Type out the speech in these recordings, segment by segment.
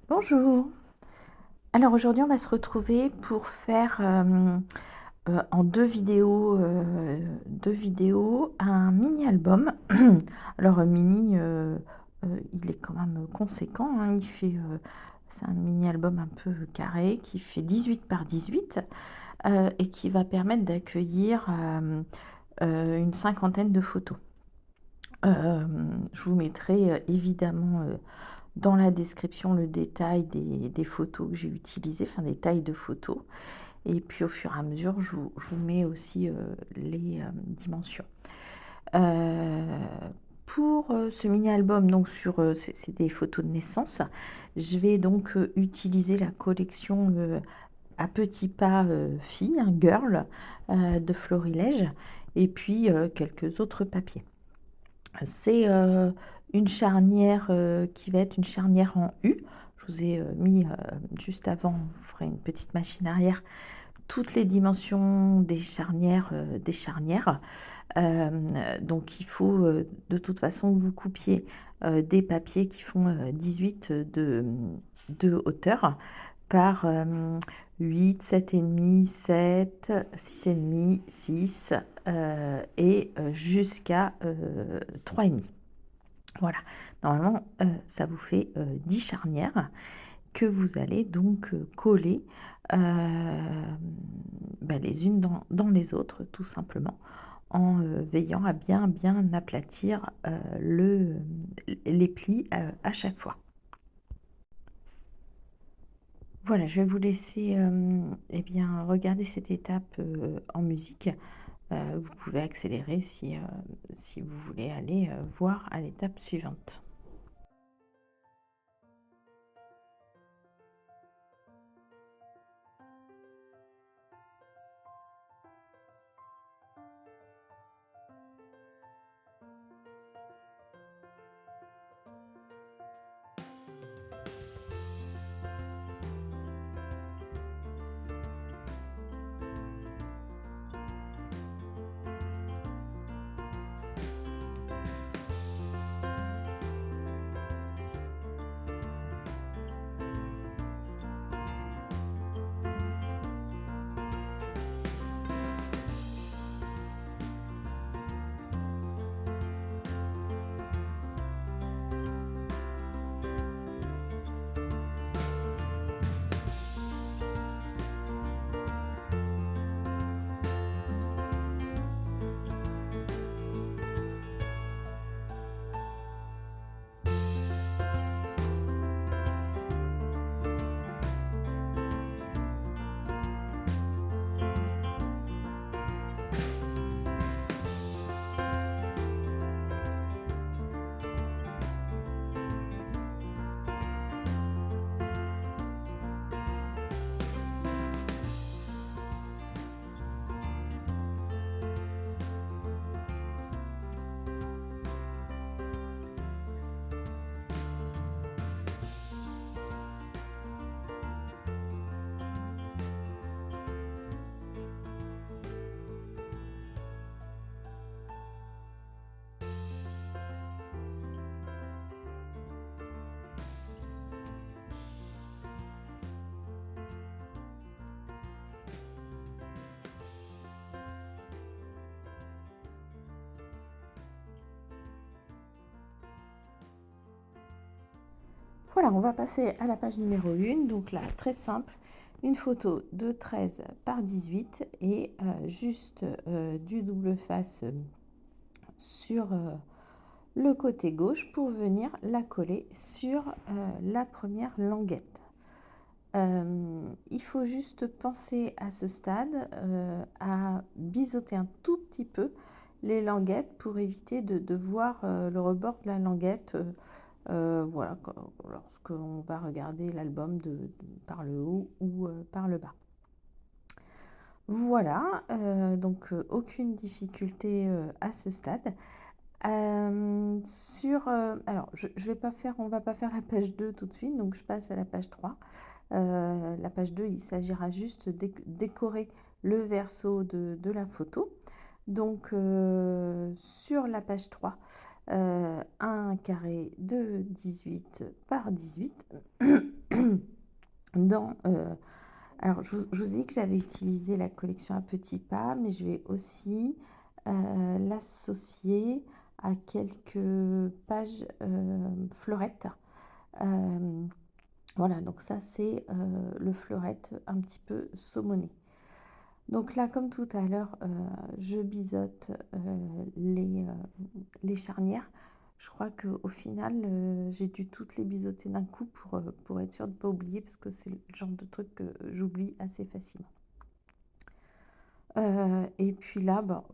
Bonjour. Alors aujourd'hui, on va se retrouver pour faire en deux vidéos un mini-album. Alors mini, il est quand même conséquent, hein. C'est un mini-album un peu carré qui fait 18 par 18 et qui va permettre d'accueillir une cinquantaine de photos. Je vous mettrai évidemment dans la description le détail des photos que j'ai utilisées, enfin des tailles de photos. Et puis au fur et à mesure, je vous mets aussi les dimensions. Euh, pour ce mini-album, donc c'est des photos de naissance, je vais donc utiliser la collection à petits pas filles, un girl de Florilège, et puis quelques autres papiers. C'est une charnière qui va être une charnière en U. Je vous ai mis juste avant, vous ferez une petite machine arrière, toutes les dimensions des charnières. Donc il faut de toute façon que vous coupiez des papiers qui font 18 de hauteur par 8, 7,5, 7, 6,5, 6 et jusqu'à 3,5. Voilà, normalement ça vous fait 10 charnières que vous allez donc coller les unes dans les autres tout simplement en veillant à bien aplatir les plis à chaque fois. Voilà, je vais vous laisser eh bien, regarder cette étape en musique. Vous pouvez accélérer si vous voulez aller voir à l'étape suivante. Voilà, on va passer à la page numéro 1. Donc là, très simple, une photo de 13 par 18 et juste du double face sur le côté gauche pour venir la coller sur la première languette. Il faut juste penser à ce stade à biseauter un tout petit peu les languettes pour éviter de voir le rebord de la languette. Voilà, lorsqu'on va regarder l'album par le haut ou par le bas. Voilà, donc aucune difficulté à ce stade. Alors, je vais pas faire, on va pas faire la page 2 tout de suite, donc je passe à la page 3. La page 2, il s'agira juste de décorer le verso de la photo. Donc sur la page 3, un carré de 18 par 18 Alors je vous ai dit que j'avais utilisé la collection à petits pas, mais je vais aussi l'associer à quelques pages fleurettes. Voilà, donc ça c'est le fleurette un petit peu saumoné. Donc là, comme tout à l'heure, je biseaute les charnières. Je crois qu'au final, j'ai dû toutes les biseauter d'un coup pour être sûre de ne pas oublier, parce que c'est le genre de truc que j'oublie assez facilement. Et puis là, bah,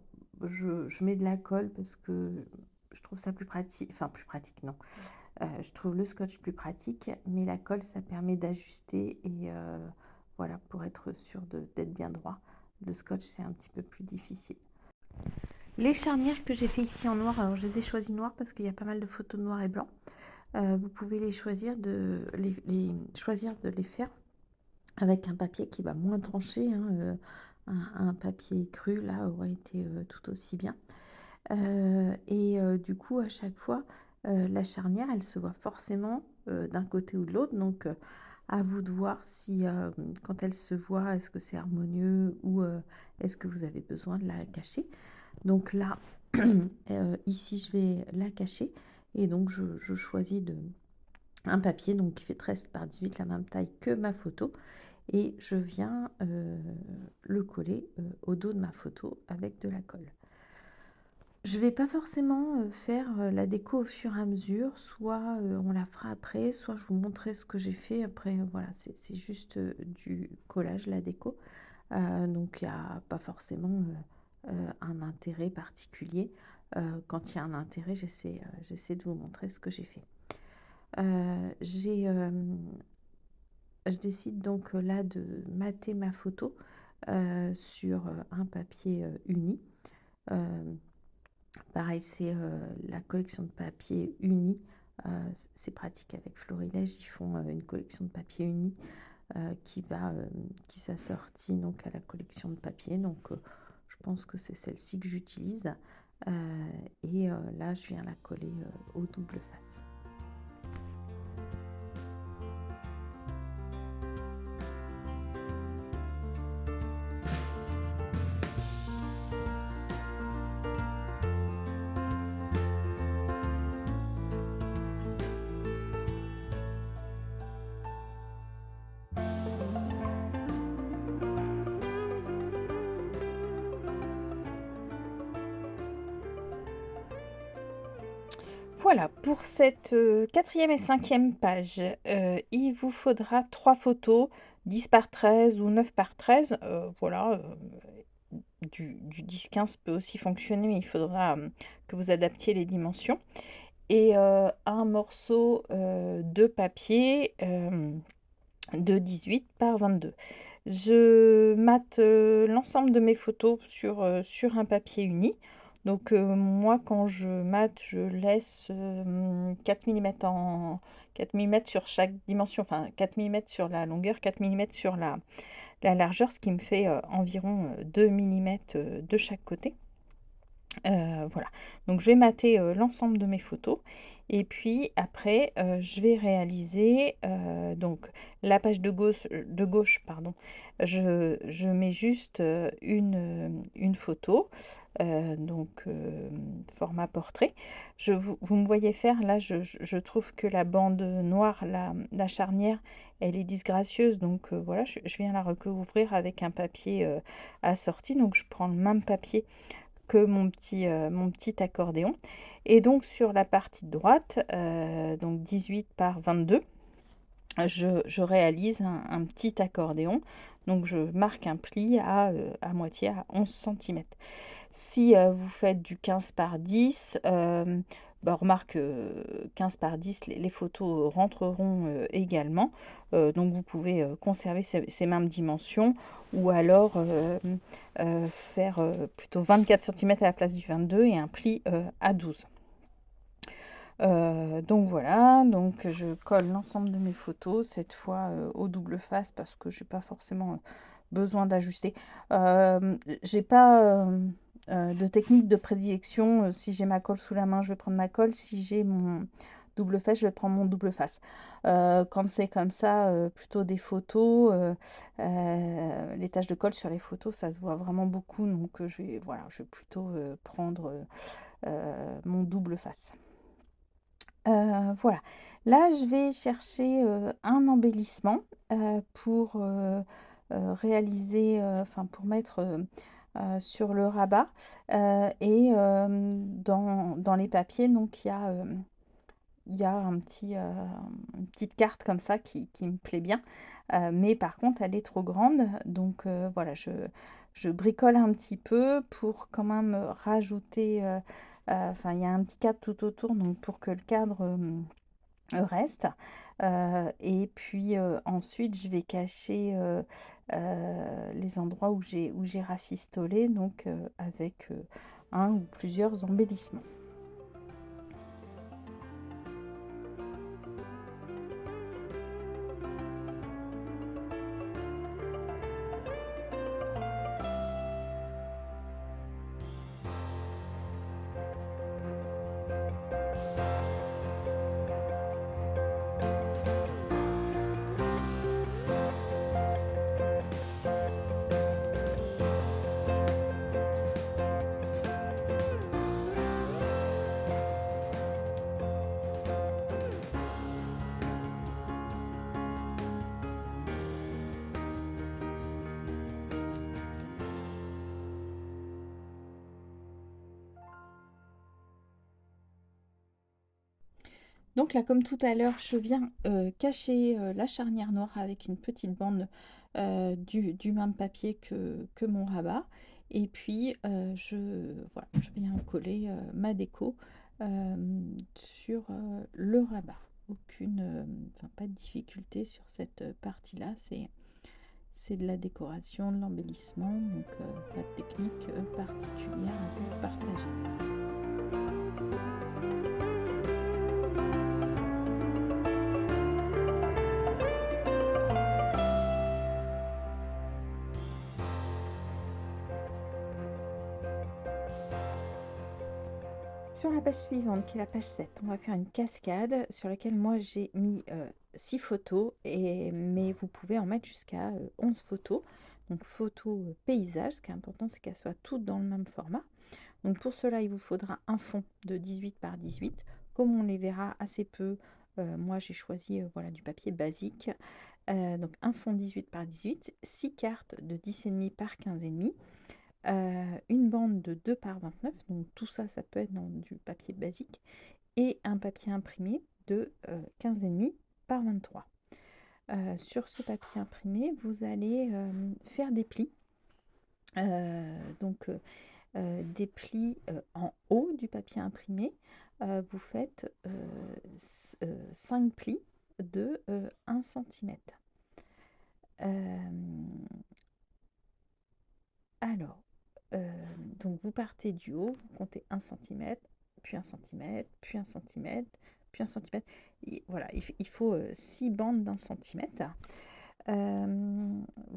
je mets de la colle parce que je trouve ça plus pratique. Enfin, plus pratique, non. Je trouve le scotch plus pratique, mais la colle, ça permet d'ajuster et voilà, pour être sûr d'être bien droit. Le scotch, c'est un petit peu plus difficile. Les charnières que j'ai fait ici en noir, alors je les ai choisies noires parce qu'il y a pas mal de photos noir et blanc. Vous pouvez les choisir choisir de les faire avec un papier qui va moins trancher, hein, un papier cru là aurait été tout aussi bien. Du coup, à chaque fois, la charnière, elle se voit forcément d'un côté ou de l'autre. Donc, à vous de voir si, quand elle se voit, est-ce que c'est harmonieux ou est-ce que vous avez besoin de la cacher. Donc là, ici, je vais la cacher. Et donc, je choisis un papier donc, qui fait 13 par 18, la même taille que ma photo. Et je viens le coller au dos de ma photo avec de la colle. Je vais pas forcément faire la déco au fur et à mesure, soit on la fera après, soit je vous montrerai ce que j'ai fait. Après, voilà, c'est juste du collage, la déco. Donc, il n'y a pas forcément un intérêt particulier. Quand il y a un intérêt, j'essaie de vous montrer ce que j'ai fait. Je décide donc là de mater ma photo sur un papier uni. Pareil, c'est la collection de papier uni. C'est pratique avec Florilège, ils font une collection de papier uni qui s'assortit donc à la collection de papier. Donc je pense que c'est celle-ci que j'utilise. Là, je viens la coller au double face. Voilà, pour cette quatrième et cinquième page, il vous faudra 3 photos, 10 par 13 ou 9 par 13. Voilà, du 10-15 peut aussi fonctionner, mais il faudra que vous adaptiez les dimensions. Et un morceau de papier de 18 par 22. Je mate l'ensemble de mes photos sur un papier uni. Donc moi, quand je mate, je laisse 4 mm sur chaque dimension, enfin 4 mm sur la longueur, 4 mm sur la largeur, ce qui me fait environ 2 mm de chaque côté. Voilà, donc je vais mater l'ensemble de mes photos et puis après je vais réaliser donc la page de gauche, pardon, je mets juste une photo, donc format portrait. Vous me voyez faire là, je trouve que la bande noire, la charnière, elle est disgracieuse, donc voilà, je viens la recouvrir avec un papier assorti. Donc je prends le même papier que mon petit accordéon. Et donc sur la partie droite, donc 18 par 22, je réalise un petit accordéon. Donc je marque un pli à moitié, à 11 cm. Si vous faites du 15 par 10, bah, remarque 15 par 10, les photos rentreront également. Donc vous pouvez conserver ces mêmes dimensions ou alors faire plutôt 24 cm à la place du 22 et un pli à 12. Donc voilà, donc je colle l'ensemble de mes photos, cette fois au double face parce que j'ai pas forcément besoin d'ajuster. J'ai pas de technique de prédilection. Si j'ai ma colle sous la main, je vais prendre ma colle. Si j'ai mon double face, je vais prendre mon double face. Quand c'est comme ça, plutôt des photos, les taches de colle sur les photos, ça se voit vraiment beaucoup, donc voilà, je vais plutôt prendre mon double face. Voilà. Là, je vais chercher un embellissement pour réaliser, enfin pour mettre sur le rabat. Et dans les papiers, donc il y a une petite carte comme ça qui me plaît bien. Mais par contre, elle est trop grande. Donc voilà, je bricole un petit peu pour quand même rajouter. Enfin, il y a un petit cadre tout autour, donc pour que le cadre reste. Et puis ensuite, je vais cacher les endroits où j'ai rafistolé, donc avec un ou plusieurs embellissements. Donc là, comme tout à l'heure, je viens cacher la charnière noire avec une petite bande du même papier que mon rabat. Et puis, voilà, je viens coller ma déco sur le rabat. Enfin, pas de difficulté sur cette partie-là. C'est de la décoration, de l'embellissement, donc pas de technique particulière à vous partager. Sur la page suivante, qui est la page 7, on va faire une cascade sur laquelle moi j'ai mis 6 photos, mais vous pouvez en mettre jusqu'à 11 photos. Donc photos paysage, ce qui est important c'est qu'elles soient toutes dans le même format. Donc pour cela, il vous faudra un fond de 18 par 18. Comme on les verra assez peu, moi j'ai choisi voilà, du papier basique. Donc un fond 18 par 18, 6 cartes de 10,5 par 15,5. Une bande de 2 par 29, donc tout ça, ça peut être dans du papier basique, et un papier imprimé de 15,5 par 23. Sur ce papier imprimé, vous allez faire des plis. Donc des plis en haut du papier imprimé. Vous faites 5 plis de 1 cm. Alors, donc vous partez du haut, vous comptez 1 cm, puis 1 cm, puis 1 cm, puis 1 cm. Et voilà, il faut 6 bandes d'1 cm.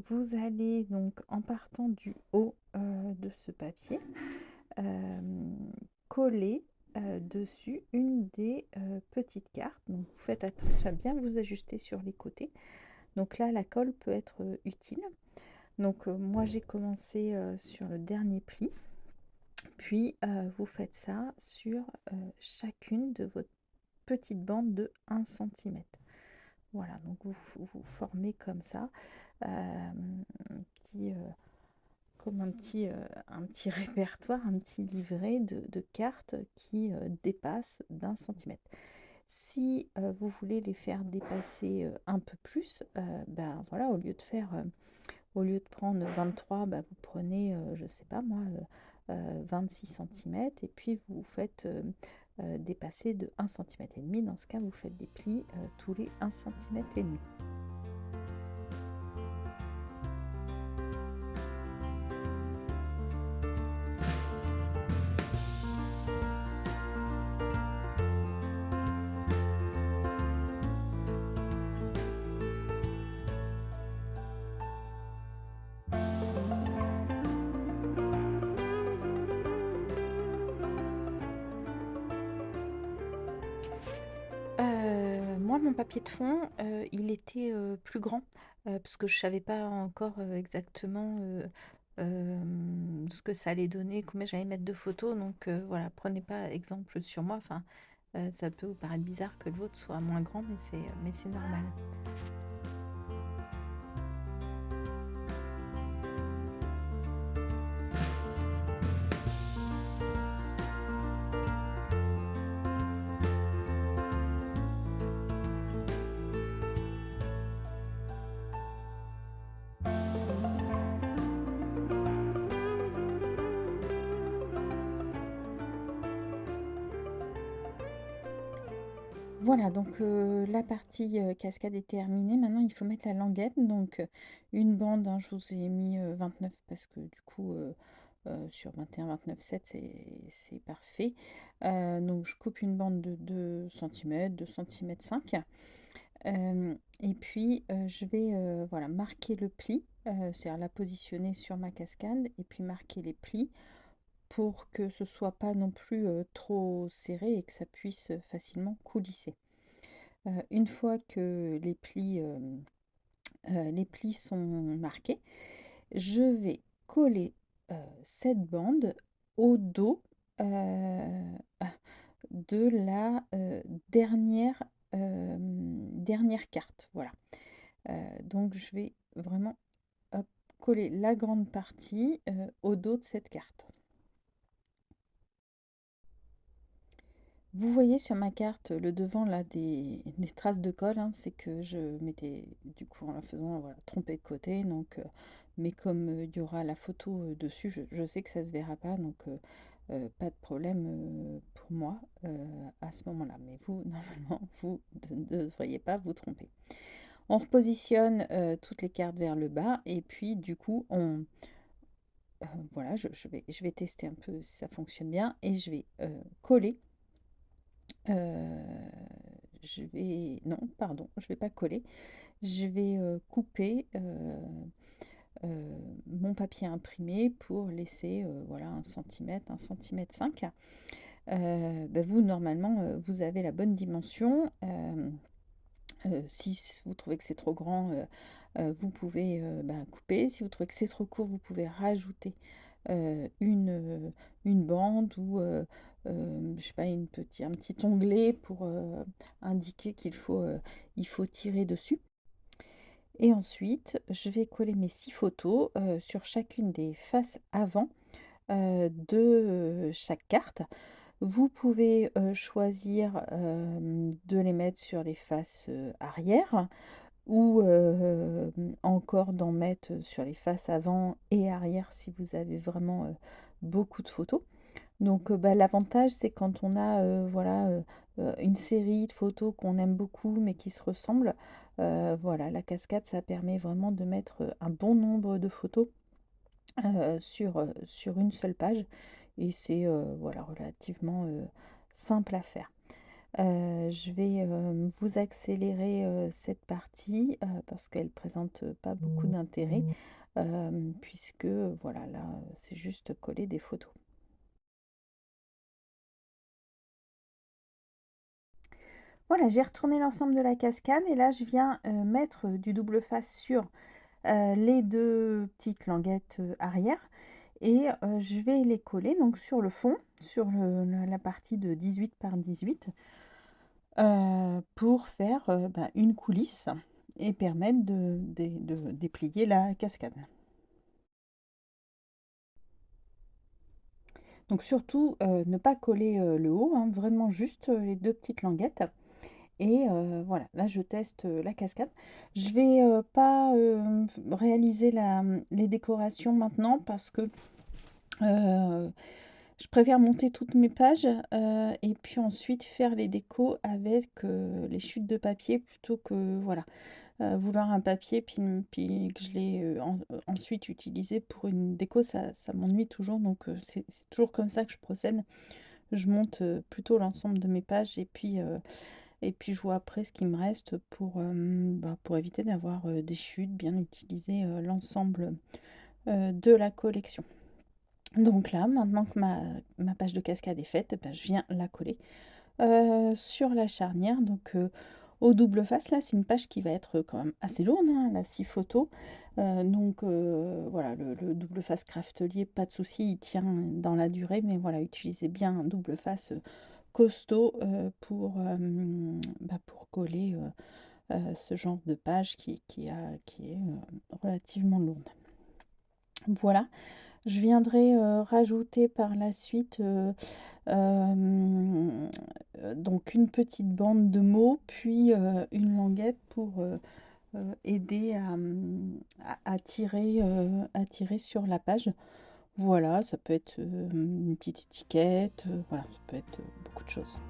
Vous allez donc, en partant du haut de ce papier, coller dessus une des petites cartes. Donc vous faites attention à bien vous ajuster sur les côtés. Donc là, la colle peut être utile. Donc moi j'ai commencé sur le dernier pli, puis vous faites ça sur chacune de vos petites bandes de 1 cm. Voilà, donc vous formez comme ça comme un petit répertoire, un petit livret de cartes qui dépassent d'1 cm. Si vous voulez les faire dépasser un peu plus, ben voilà, au lieu de prendre 23, bah, vous prenez, je sais pas moi, 26 cm, et puis vous faites dépasser de 1 cm et demi. Dans ce cas, vous faites des plis tous les 1 cm et demi. moi, mon papier de fond, il était, plus grand, parce que je savais pas encore, exactement, ce que ça allait donner, combien j'allais mettre de photos, donc voilà, prenez pas exemple sur moi. Enfin, ça peut vous paraître bizarre que le vôtre soit moins grand, mais c'est normal. Voilà, donc la partie, cascade est terminée. Maintenant, il faut mettre la languette. Donc une bande, hein, je vous ai mis, 29 parce que du coup, sur 21-29,7 c'est parfait. Donc je coupe une bande de 2 cm, 2 cm 5. Et puis, je vais, voilà, marquer le pli, c'est-à-dire la positionner sur ma cascade et puis marquer les plis pour que ce soit pas non plus, trop serré et que ça puisse, facilement coulisser. Une fois que les plis sont marqués, je vais coller, cette bande au dos, ah, de la, dernière carte, voilà. Donc je vais vraiment, hop, coller la grande partie, au dos de cette carte. Vous voyez sur ma carte le devant là des traces de colle, hein, c'est que je m'étais du coup en la faisant, voilà, trompée de côté. Donc mais comme il y aura la photo dessus, je sais que ça se verra pas, donc pas de problème pour moi à ce moment-là. Mais vous, normalement, vous ne devriez pas vous tromper. On repositionne toutes les cartes vers le bas et puis du coup voilà, je vais tester un peu si ça fonctionne bien et je vais coller. Je vais non, pardon, je vais pas coller. Je vais, couper, mon papier imprimé pour laisser, voilà, 1 cm, 1 cm 5. Bah, vous normalement, vous avez la bonne dimension. Si vous trouvez que c'est trop grand, vous pouvez, bah, couper. Si vous trouvez que c'est trop court, vous pouvez rajouter, une bande ou, je sais pas, un petit onglet pour, indiquer il faut tirer dessus. Et ensuite, je vais coller mes 6 photos, sur chacune des faces avant, de chaque carte. Vous pouvez, choisir, de les mettre sur les faces, arrière ou encore d'en mettre sur les faces avant et arrière si vous avez vraiment, beaucoup de photos. Donc bah, l'avantage, c'est quand on a, voilà, une série de photos qu'on aime beaucoup mais qui se ressemblent, voilà, la cascade, ça permet vraiment de mettre, un bon nombre de photos, sur une seule page et c'est, voilà, relativement, simple à faire. Je vais, vous accélérer, cette partie, parce qu'elle présente, pas beaucoup d'intérêt, puisque, voilà, là, c'est juste coller des photos. Voilà, j'ai retourné l'ensemble de la cascade et là, je viens, mettre, du double face sur, les 2 petites languettes, arrière et je vais les coller donc sur le fond, sur la partie de 18 par 18, pour faire, bah, une coulisse et permettre de déplier la cascade. Donc surtout, ne pas coller, le haut, hein, vraiment juste, les 2 petites languettes et voilà, là je teste, la cascade. Je vais, pas, réaliser les décorations maintenant parce que, heu, je préfère monter toutes mes pages, et puis ensuite faire les décos avec, les chutes de papier plutôt que voilà, vouloir un papier puis que je l'ai, ensuite utilisé pour une déco, ça m'ennuie toujours donc c'est toujours comme ça que je procède. Je monte, plutôt l'ensemble de mes pages et puis je vois après ce qui me reste pour, bah, pour éviter d'avoir, des chutes, bien utiliser, l'ensemble, de la collection. Donc là, maintenant que ma page de cascade est faite, bah, je viens la coller, sur la charnière. Donc au double face. Là, c'est une page qui va être quand même assez lourde, hein, elle a 6 photos. Donc voilà, le double face craftelier, pas de souci, il tient dans la durée, mais voilà, utilisez bien un double face, costaud, pour coller, ce genre de page qui est, relativement lourde. Voilà, je viendrai, rajouter par la suite, donc une petite bande de mots, puis, une languette pour, aider à tirer sur la page. Voilà, ça peut être, une petite étiquette, voilà, ça peut être, beaucoup de choses.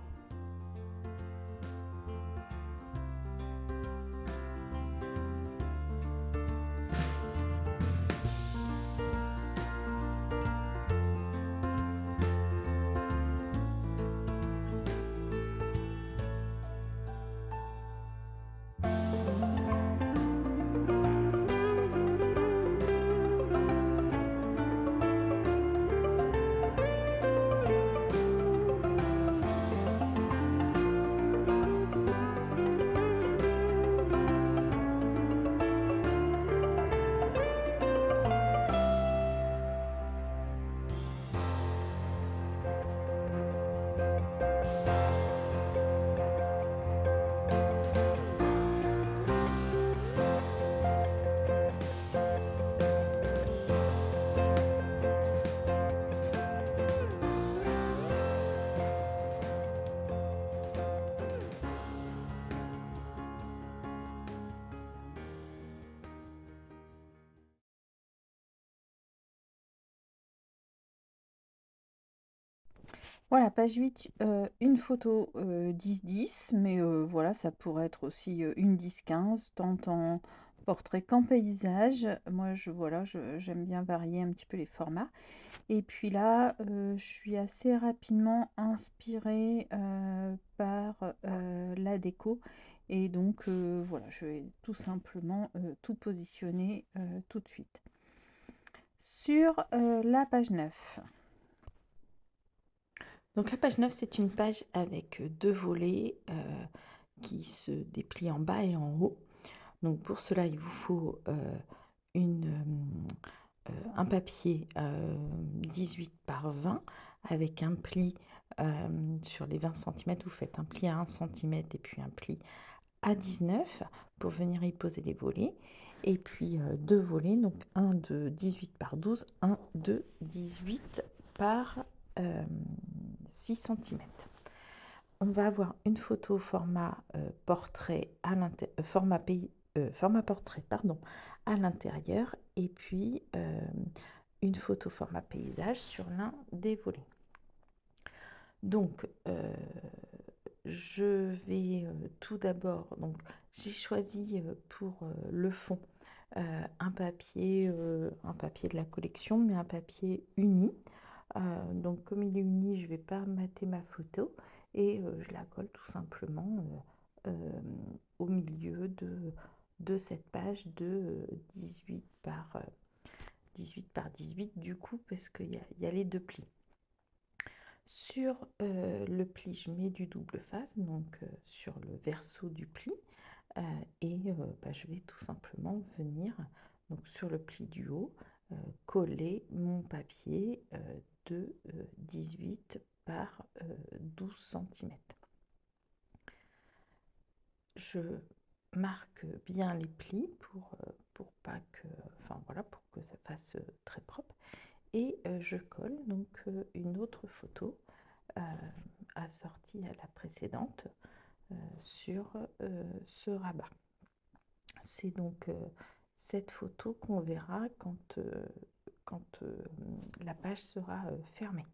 Voilà, page 8, une photo, 10-10, mais voilà, ça pourrait être aussi, une 10-15, tant en portrait qu'en paysage. Moi, voilà, j'aime bien varier un petit peu les formats. Et puis là, je suis assez rapidement inspirée, par, la déco, et donc voilà, je vais tout simplement, tout positionner, tout de suite. Sur, la page 9. Donc la page 9, c'est une page avec, 2 volets, qui se déplient en bas et en haut. Donc pour cela, il vous faut, un papier, 18 par 20 avec un pli, sur les 20 centimètres. Vous faites un pli à 1 centimètre et puis un pli à 19 pour venir y poser les volets, et puis, 2 volets, donc un de 18 par 12, un de 18 par, 6 centimètres. On va avoir une photo format, portrait format portrait, pardon, à l'intérieur, et puis, une photo format paysage sur l'un des volets. Donc, je vais, tout d'abord, donc j'ai choisi, pour, le fond, un papier de la collection, mais un papier uni. Donc comme il est uni, je ne vais pas mater ma photo, et je la colle tout simplement, au milieu de cette page de, 18 par, 18 par 18, du coup, parce qu'il y a les 2 plis. Sur, le pli, je mets du double face, donc sur le verso du pli, heu et je vais tout simplement venir, donc sur le pli du haut, coller mon papier, de, 18 par, 12 centimètres. Je marque bien les plis pour pas que, enfin voilà, pour que ça fasse, très propre, et je colle donc, une autre photo, heu, assortie à la précédente, sur, ce rabat. C'est donc, cette photo qu'on verra quand la page sera, fermée.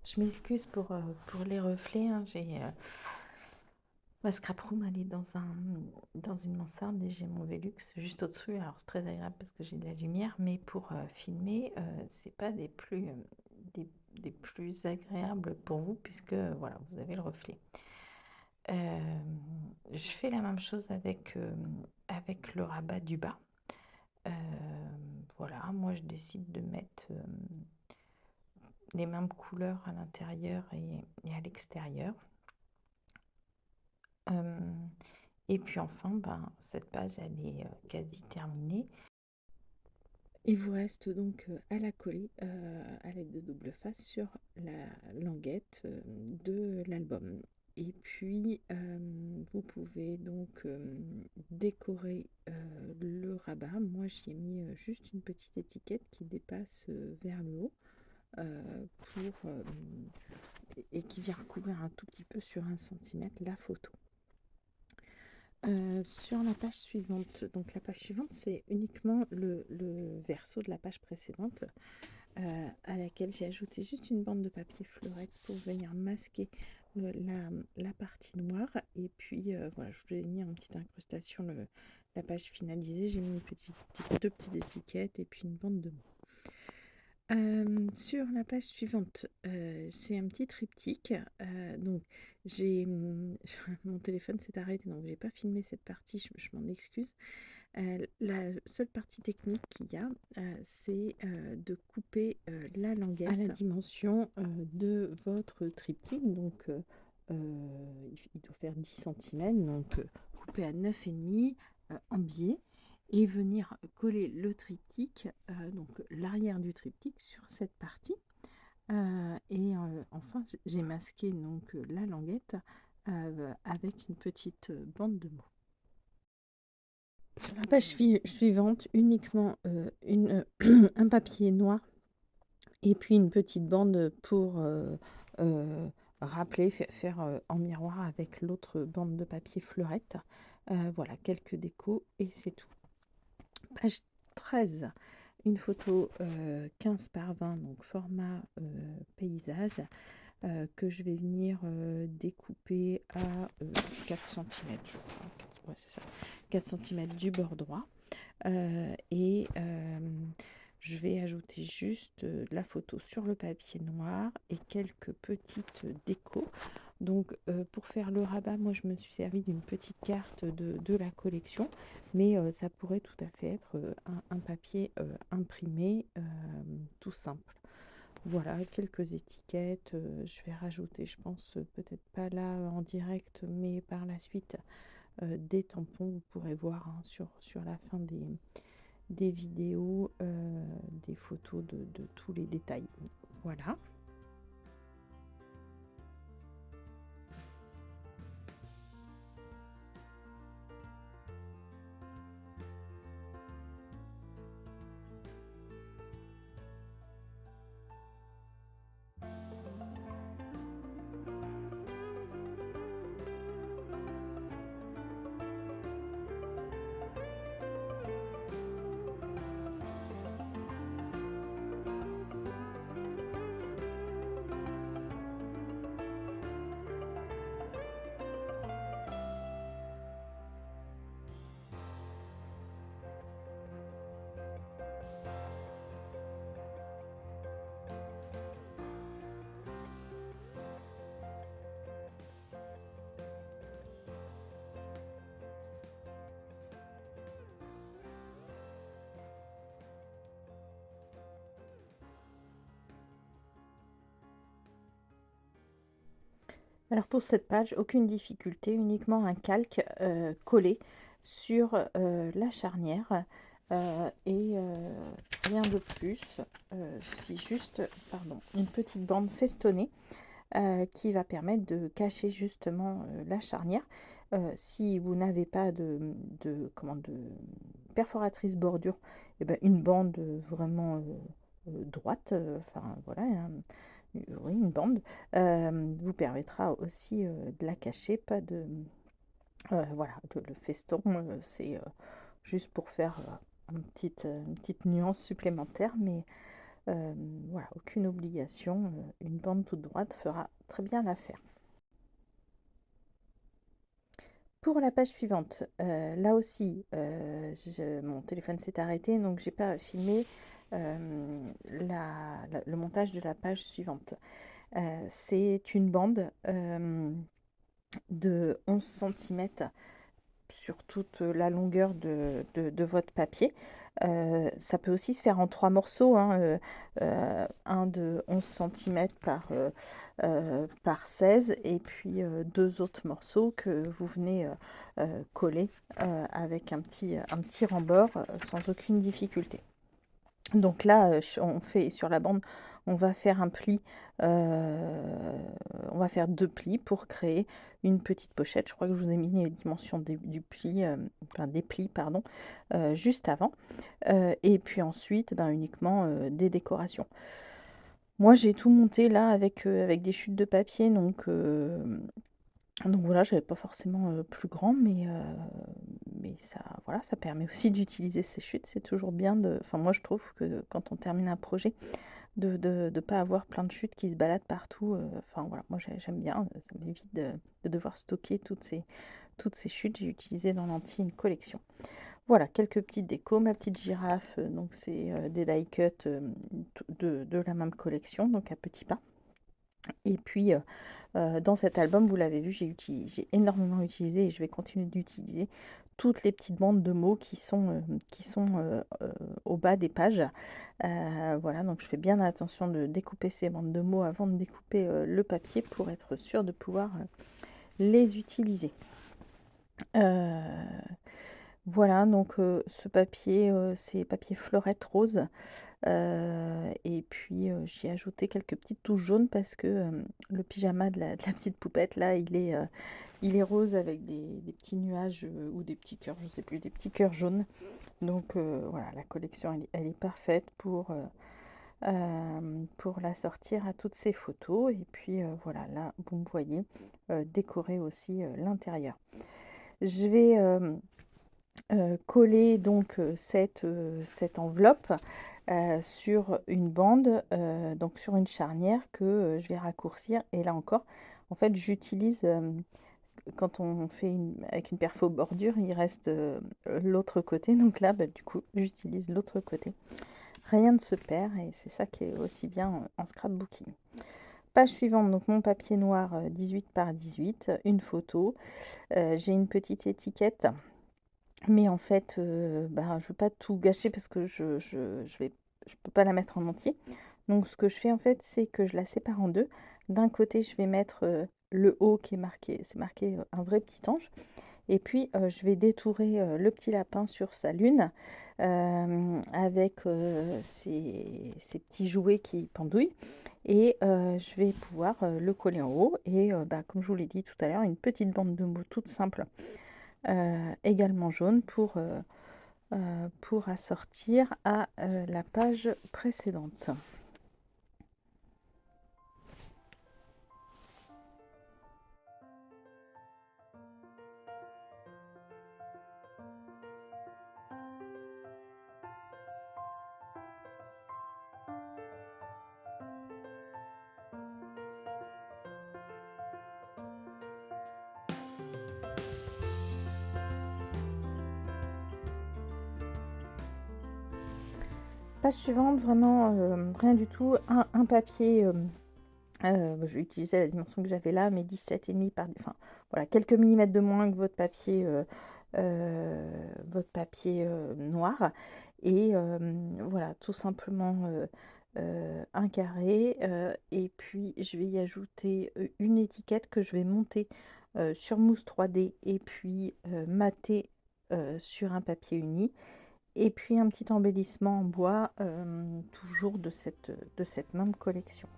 Je m'excuse pour les reflets, hein, ma scrap room, elle est dans une mansarde, et j'ai mon Velux juste au-dessus. Alors c'est très agréable parce que j'ai de la lumière, mais pour, filmer, c'est pas des plus agréables pour vous, puisque, voilà, vous avez le reflet. Je fais la même chose avec le rabat du bas. Voilà, moi je décide de mettre, les mêmes couleurs à l'intérieur et à l'extérieur. Et puis enfin, ben, cette page, elle est quasi terminée. Il vous reste donc à la coller à l'aide de double face sur la languette de l'album. Et puis, vous pouvez donc décorer le rabat. Moi, j'y ai mis juste une petite étiquette qui dépasse vers le haut pour, et qui vient recouvrir un tout petit peu sur 1 cm la photo. Sur la page suivante, donc la page suivante, c'est uniquement le verso de la page précédente à laquelle j'ai ajouté juste une bande de papier fleurette pour venir masquer la partie noire. Et puis voilà, je vous ai mis en petite incrustation la page finalisée. J'ai mis deux petites étiquettes et puis une bande de mots. Sur la page suivante, c'est un petit triptyque. Donc j'ai mon téléphone s'est arrêté, donc j'ai pas filmé cette partie, je m'en excuse. La seule partie technique qu'il y a, c'est de couper la languette à la dimension de votre triptyque. Donc il doit faire 10 cm, donc couper à 9,5 en biais et venir coller le triptyque, donc l'arrière du triptyque sur cette partie. Et enfin, j'ai masqué donc la languette avec une petite bande de mots. Sur la page suivante, uniquement un papier noir et puis une petite bande pour rappeler, faire en miroir avec l'autre bande de papier fleurette. Voilà, quelques décos et c'est tout. Page 13, une photo 15 par 20, donc format paysage, que je vais venir découper à 4 cm, je crois. Ouais, c'est ça, 4 cm du bord droit. Et je vais ajouter juste la photo sur le papier noir et quelques petites décos. Donc pour faire le rabat, moi je me suis servi d'une petite carte de la collection, mais ça pourrait tout à fait être un papier imprimé tout simple. Voilà, quelques étiquettes. Je vais rajouter, je pense, peut-être pas là en direct, mais par la suite, des tampons. Vous pourrez voir hein, sur la fin des vidéos, des photos de tous les détails. Voilà. Alors pour cette page, aucune difficulté, uniquement un calque collé sur la charnière et rien de plus. Si juste, pardon, une petite bande festonnée qui va permettre de cacher justement la charnière. Si vous n'avez pas de perforatrice bordure, et ben une bande vraiment droite, enfin voilà, oui, une bande, vous permettra aussi de la cacher, pas de... voilà, le feston, c'est juste pour faire une petite nuance supplémentaire, mais voilà, aucune obligation, une bande toute droite fera très bien l'affaire. Pour la page suivante, là aussi, mon téléphone s'est arrêté, donc j'ai pas filmé le montage de la page suivante. C'est une bande de 11 cm sur toute la longueur de votre papier. Ça peut aussi se faire en 3 morceaux, hein, un de 11 centimètres par 16 et puis 2 autres morceaux que vous venez coller avec un petit rembord sans aucune difficulté. Donc là, on fait sur la bande, on va faire un pli, on va faire 2 plis pour créer une petite pochette. Je crois que je vous ai mis les dimensions du pli, enfin des plis pardon, juste avant. Et puis ensuite, ben, uniquement, des décorations. Moi, j'ai tout monté là avec des chutes de papier donc voilà, j'avais pas forcément, plus grand mais ça voilà, ça permet aussi d'utiliser ces chutes. C'est toujours bien de enfin moi je trouve que quand on termine un projet de pas avoir plein de chutes qui se baladent partout, enfin voilà, moi j'aime bien, ça m'évite de devoir stocker toutes ces chutes. J'ai utilisé dans l'entier une collection. Voilà, quelques petites décos, ma petite girafe, donc c'est, des die cut, de la même collection, donc à petits pas. Et puis, dans cet album, vous l'avez vu, j'ai énormément utilisé et je vais continuer d'utiliser toutes les petites bandes de mots qui sont au bas des pages. Voilà, donc je fais bien attention de découper ces bandes de mots avant de découper, le papier pour être sûre de pouvoir, les utiliser. Heu, voilà, donc ce papier, c'est papier fleurette rose. Et puis, j'y ai ajouté quelques petites touches jaunes parce que, le pyjama de la petite poupette là, il est rose avec des petits nuages, ou des petits cœurs, je sais plus, des petits cœurs jaunes. Donc, voilà, la collection elle est parfaite pour la sortir à toutes ces photos et puis, voilà, là, vous me voyez, décorer aussi, l'intérieur. Je vais, coller donc, cette enveloppe, sur une bande, donc sur une charnière que, je vais raccourcir et là encore, en fait, j'utilise, quand on fait avec une perfo bordure, il reste, l'autre côté donc là, bah, du coup, j'utilise l'autre côté. Rien ne se perd et c'est ça qui est aussi bien, en scrapbooking. Page suivante, donc mon papier noir, 18 par 18, une photo, j'ai une petite étiquette mais en fait, ben, je veux pas tout gâcher parce que je peux pas la mettre en entier. Donc ce que je fais en fait, c'est que je la sépare en 2. D'un côté, je vais mettre, le haut qui est marqué c'est marqué, un vrai petit ange et puis, je vais détourer, le petit lapin sur sa lune, avec, ses petits jouets qui pendouillent et je vais pouvoir, le coller en haut et bah, comme je vous l'ai dit tout à l'heure, une petite bande de mots toute simple également jaune pour assortir à, la page précédente. Page suivante, vraiment, rien du tout, un papier, bah, je vais utiliser la dimension que j'avais là, mais 17,5 par enfin, voilà, quelques millimètres de moins que heu, votre papier, noir et voilà, tout simplement, un carré, et puis je vais y ajouter, une étiquette que je vais monter, sur mousse 3D et puis, mater, sur un papier uni et puis un petit embellissement en bois, toujours de cette même collection.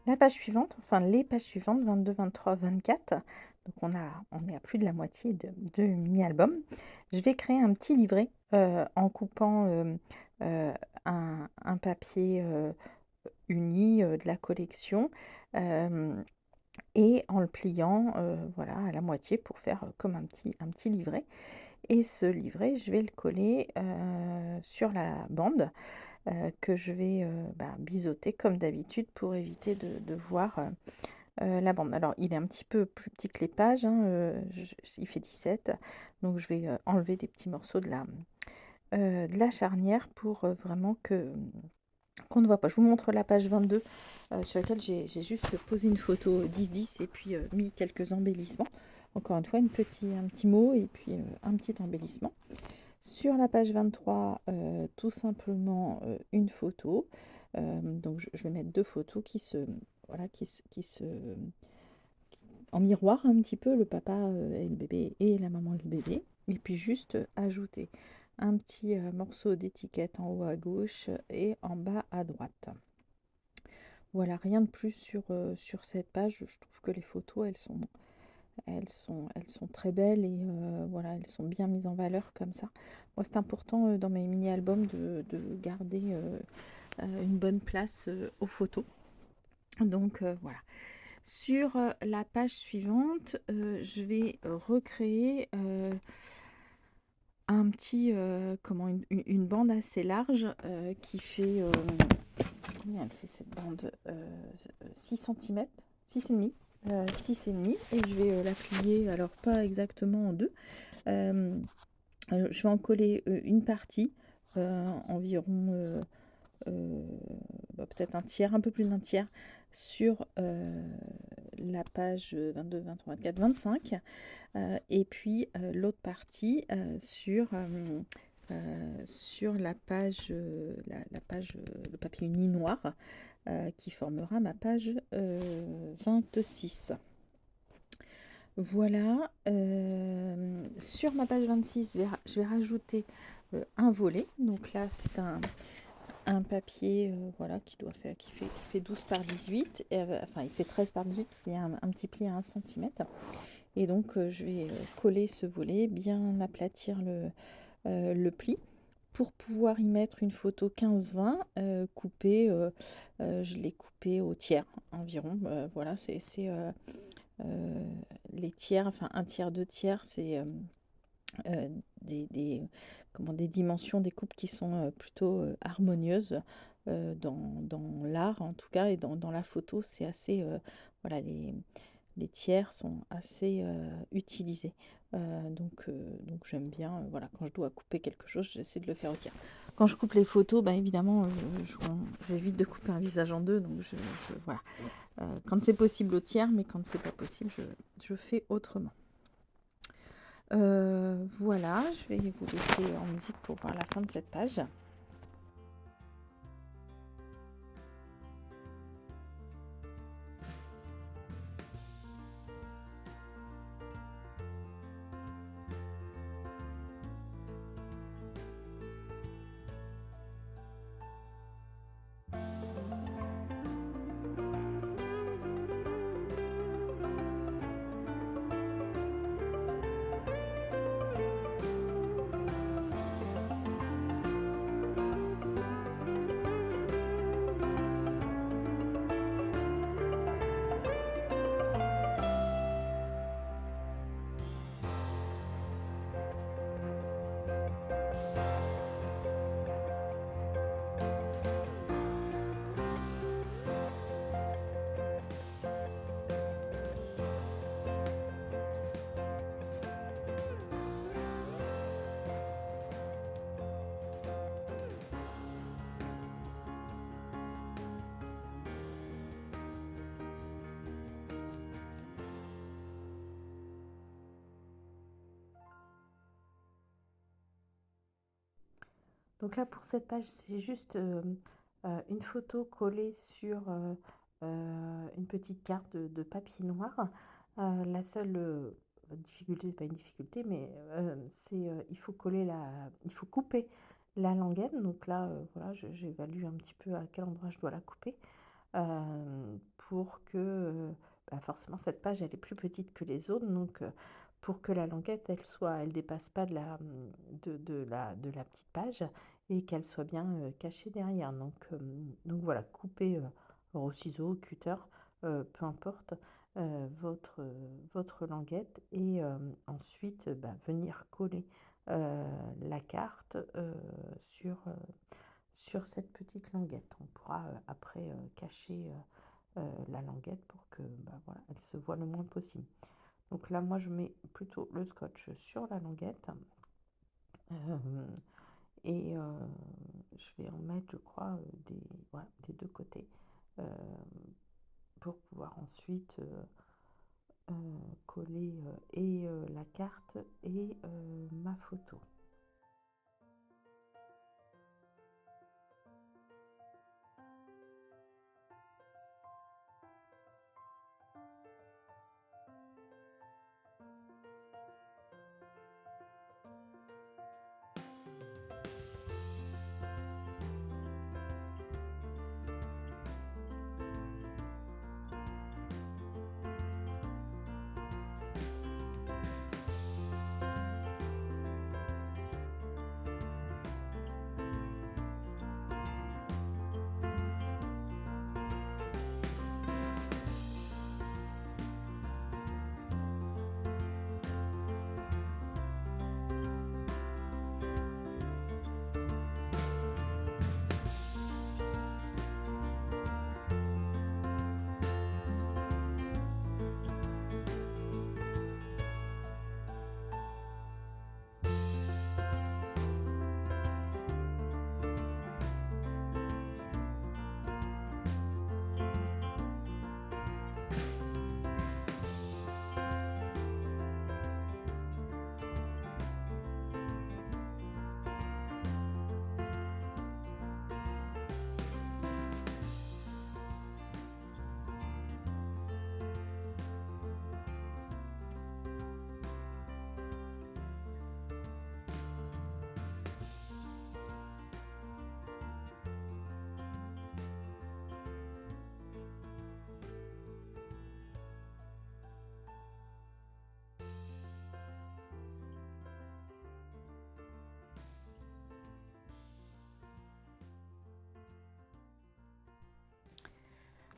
La page suivante, enfin les pages suivantes, 22, 23, 24, donc on est à plus de la moitié de mini-album. Je vais créer un petit livret en coupant un papier uni de la collection euh, et en le pliant voilà, à la moitié pour faire comme un petit livret. Et ce livret, je vais le coller sur la bande que je vais biseauter comme d'habitude pour éviter de voir la bande. Alors, il est un petit peu plus petit que les pages, hein, il fait 17, donc je vais enlever des petits morceaux de la charnière pour vraiment qu'on ne voit pas. Je vous montre la page 22 sur laquelle j'ai juste posé une photo 10-10 et puis mis quelques embellissements. Encore une fois, un petit mot et puis un petit embellissement. Sur la page 23, tout simplement une photo. Donc je vais mettre deux photos voilà, en miroir un petit peu, le papa et le bébé et la maman et le bébé. Et puis juste ajouter un petit morceau d'étiquette en haut à gauche et en bas à droite. Voilà, rien de plus sur cette page. Je trouve que les photos, elles sont très belles et voilà, elles sont bien mises en valeur comme ça. Moi, c'est important dans mes mini-albums de garder une bonne place aux photos. Donc voilà. Sur la page suivante, je vais recréer un petit, une bande assez large qui fait, combien elle fait cette bande 6 cm, 6,5 6,5 et je vais la plier, alors pas exactement en deux. Euh, je vais en coller une partie, environ peut-être un tiers, un peu plus d'un tiers, sur la page 22, 23, 24, 25. Et puis l'autre partie sur la page, le papier uni noir qui formera ma page 26. Voilà, sur ma page 26, je vais rajouter un volet. Donc là, c'est un papier voilà, qui fait 12 par 18, et, enfin il fait 13 par 18 parce qu'il y a un petit pli à 1 cm. Et donc je vais coller ce volet, bien aplatir le pli pour pouvoir y mettre une photo 15-20 coupée, je l'ai coupée au tiers environ. Voilà, c'est les tiers, enfin un tiers, deux tiers, c'est euh, des, des dimensions, des coupes qui sont plutôt harmonieuses dans l'art en tout cas, et dans la photo, c'est assez, voilà, les tiers sont assez utilisés. Donc j'aime bien, voilà, quand je dois couper quelque chose, j'essaie de le faire au tiers. Quand je coupe les photos, bah évidemment, j'évite de couper un visage en deux, donc voilà. Quand c'est possible au tiers, mais quand c'est pas possible, je fais autrement. Voilà, je vais vous laisser en musique pour voir la fin de cette page. Donc là, pour cette page, c'est juste une photo collée sur une petite carte de papier noir. La seule difficulté, c'est pas une difficulté, mais c'est il faut il faut couper la langaine. Donc là, voilà, j'évalue un petit peu à quel endroit je dois la couper. pour que, bah, forcément cette page elle est plus petite que les autres donc pour que la languette elle dépasse pas de la petite page et qu'elle soit bien, cachée derrière donc voilà couper, au ciseau, au cutter, peu importe, votre languette et ensuite, bah, venir coller, la carte, sur cette petite languette. On pourra, après, cacher, la languette pour que, bah, voilà, elle se voit le moins possible. Donc là, moi, je mets plutôt le scotch sur la languette, hem et je vais en mettre, je crois, des 2 côtés, hem, pour pouvoir ensuite, coller, la carte et ma photo.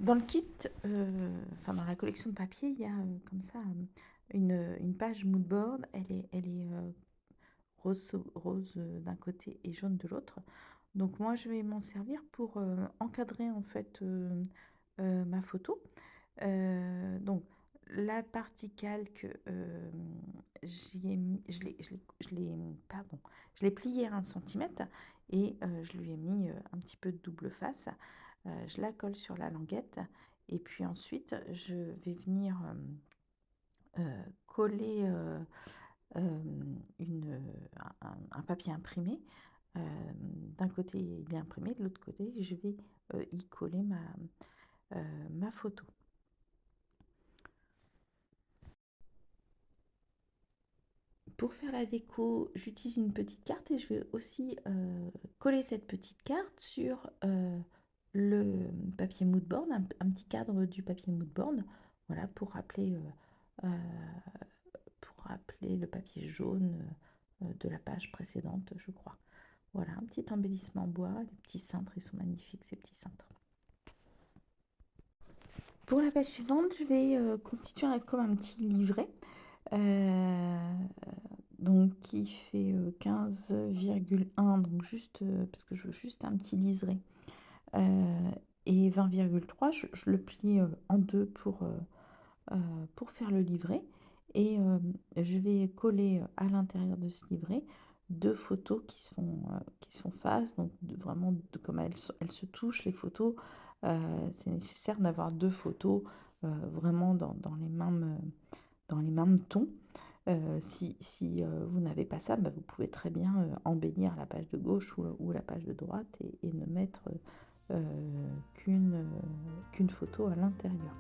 Dans le kit, enfin dans la collection de papier, il y a, comme ça, une page mood board. Elle est, rose, d'un côté et jaune de l'autre. Donc moi, je vais m'en servir pour, encadrer en fait, ma photo. Donc la partie calque, j'y ai mis je l'ai pliée à 1 centimètre et je lui ai mis, un petit peu de double face. Je la colle sur la languette et puis ensuite je vais venir, coller, un papier imprimé. D'un côté il est imprimé, de l'autre côté je vais, y coller ma photo. Pour faire la déco, j'utilise une petite carte et je vais aussi, coller cette petite carte sur, le papier mood board, un petit cadre du papier mood board, voilà heu, pour rappeler le papier jaune, de la page précédente, je crois. Voilà, un petit embellissement en bois, les petits cintres, ils sont magnifiques ces petits cintres. Pour la page suivante, je vais, constituer comme un petit livret. Heu, donc qui fait, 15,1 donc juste, parce que je veux juste un petit liseré, heu et 20,3 je le plie, en 2 pour faire le livret et je vais coller, à l'intérieur de ce livret 2 photos qui se font face, donc vraiment comme elles se touchent les photos, c'est nécessaire d'avoir 2 photos, vraiment dans les mêmes tons. Si vous n'avez pas ça, bah, vous pouvez très bien, embellir la page de gauche ou la page de droite et ne mettre, heu, qu'une photo à l'intérieur.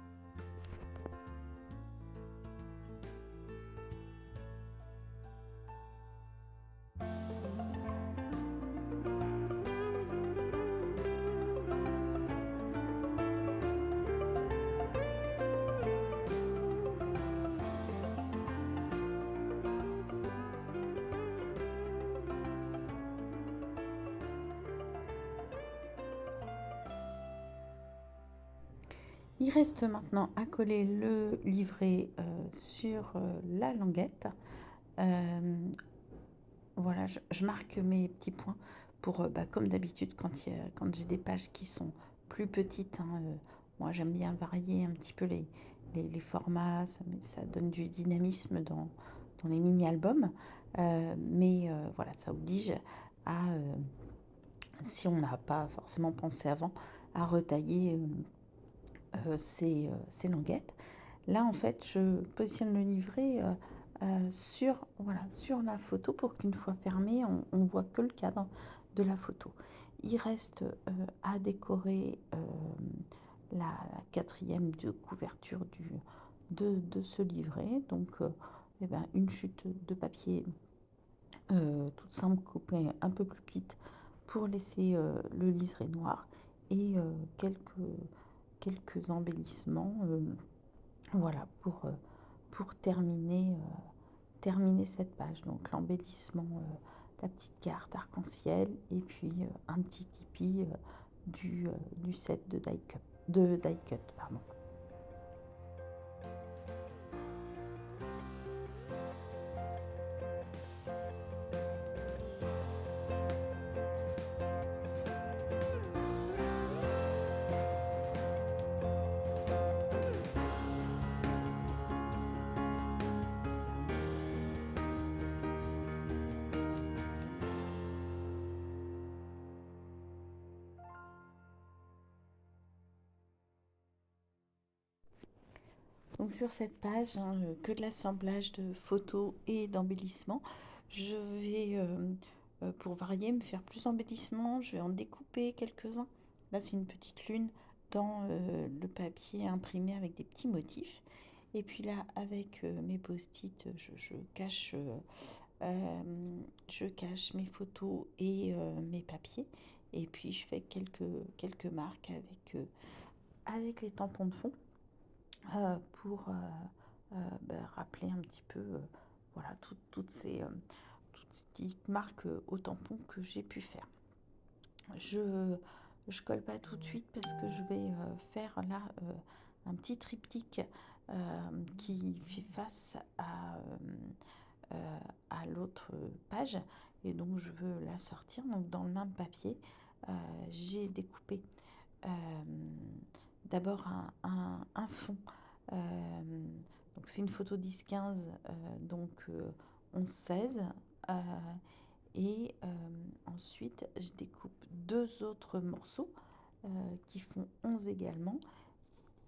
Il reste maintenant à coller le livret, sur, la languette. Hem, voilà, je marque mes petits points pour, bah, comme d'habitude quand j'ai des pages qui sont plus petites, hein, moi j'aime bien varier un petit peu les formats, ça donne du dynamisme dans les mini-albums. Mais voilà, ça oblige à, si on n'a pas forcément pensé avant, à retailler, ces languettes. Là, en fait, je positionne le livret, sur, voilà, sur la photo pour qu'une fois fermé, on voit que le cadre de la photo. Il reste, à décorer, la 4e de couverture de ce livret. Donc, et ben, une chute de papier, toute simple, coupée un peu plus petite pour laisser, le liseré noir et quelques embellissements, voilà, pour terminer cette page. Donc l'embellissement, la petite carte arc-en-ciel et puis, un petit tipi, du set de die cut, pardon. Donc sur cette page, hein, que de l'assemblage de photos et d'embellissements. Je vais, pour varier, me faire plus d'embellissements. Je vais en découper quelques-uns. Là, c'est une petite lune dans, le papier imprimé avec des petits motifs. Et puis là, avec, mes post-it, je cache mes photos et, mes papiers. Et puis je fais quelques marques avec les tampons de fond. Pour, bah, rappeler un petit peu, voilà, toutes ces petites marques, au tampon que j'ai pu faire. Je colle pas tout de suite parce que je vais, faire là, un petit triptyque, qui fait face à l'autre page et donc je veux la sortir. Donc dans le même papier, j'ai découpé, d'abord un fond. Donc c'est une photo 10-15, donc 11-16. Et ensuite, je découpe deux autres morceaux qui font 11 également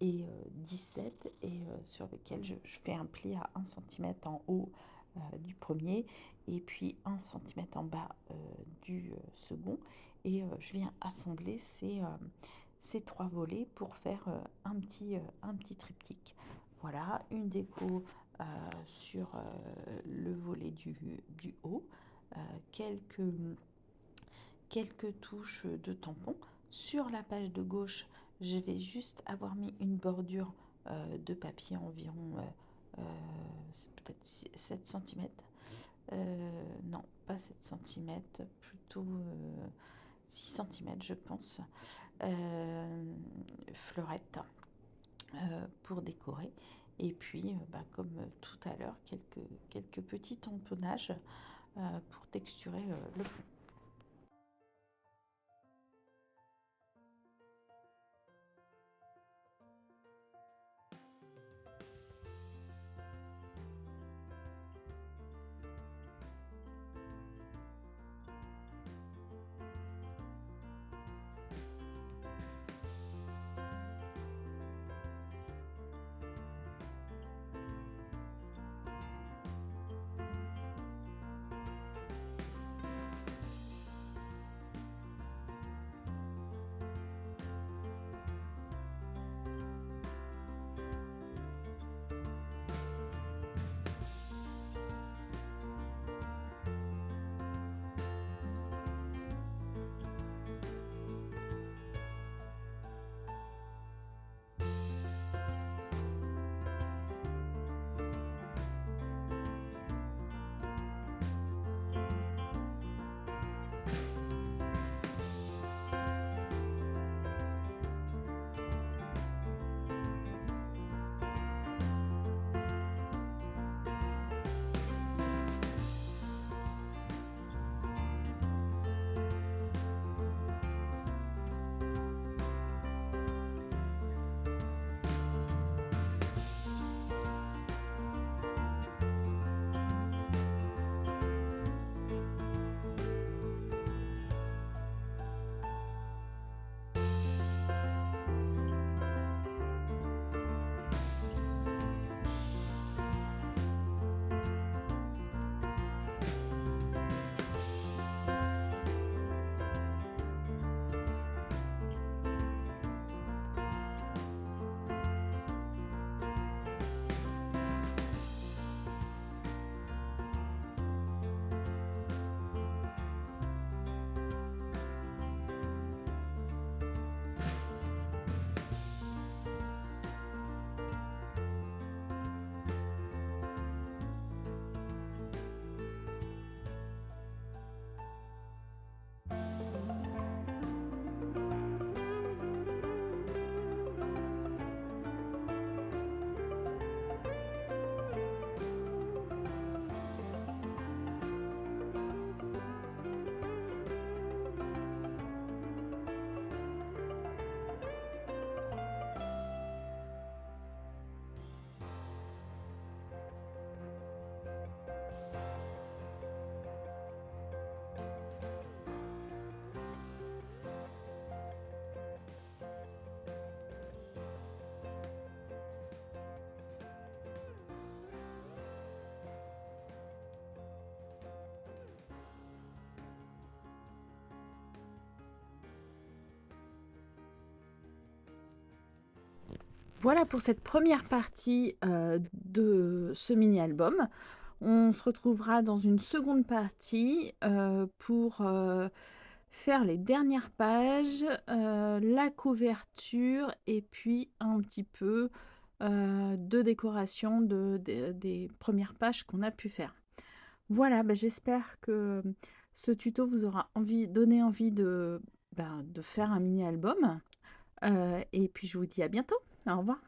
et 17 et sur lesquels je fais un pli à 1 centimètre en haut du premier et puis 1 centimètre en bas du second. Et je viens assembler ces trois volets pour faire un petit triptyque. Voilà, une déco sur le volet du haut, euh, quelques, quelques touches de tampons. Sur la page de gauche, je vais juste avoir mis une bordure de papier environ c'est peut-être 7 cm. Non, pas 7 cm, plutôt 6 cm je pense. Fleurette pour décorer. Et puis, bah, comme tout à l'heure, quelques petits tamponnages pour texturer le fond. Voilà pour cette première partie, de ce mini-album. On se retrouvera dans une seconde partie, pour, faire les dernières pages, la couverture et puis un petit peu, de décoration des 1 pages qu'on a pu faire. Voilà, bah, j'espère que, ce tuto vous aura donné envie de faire un mini album, et puis je vous dis à bientôt. Au revoir.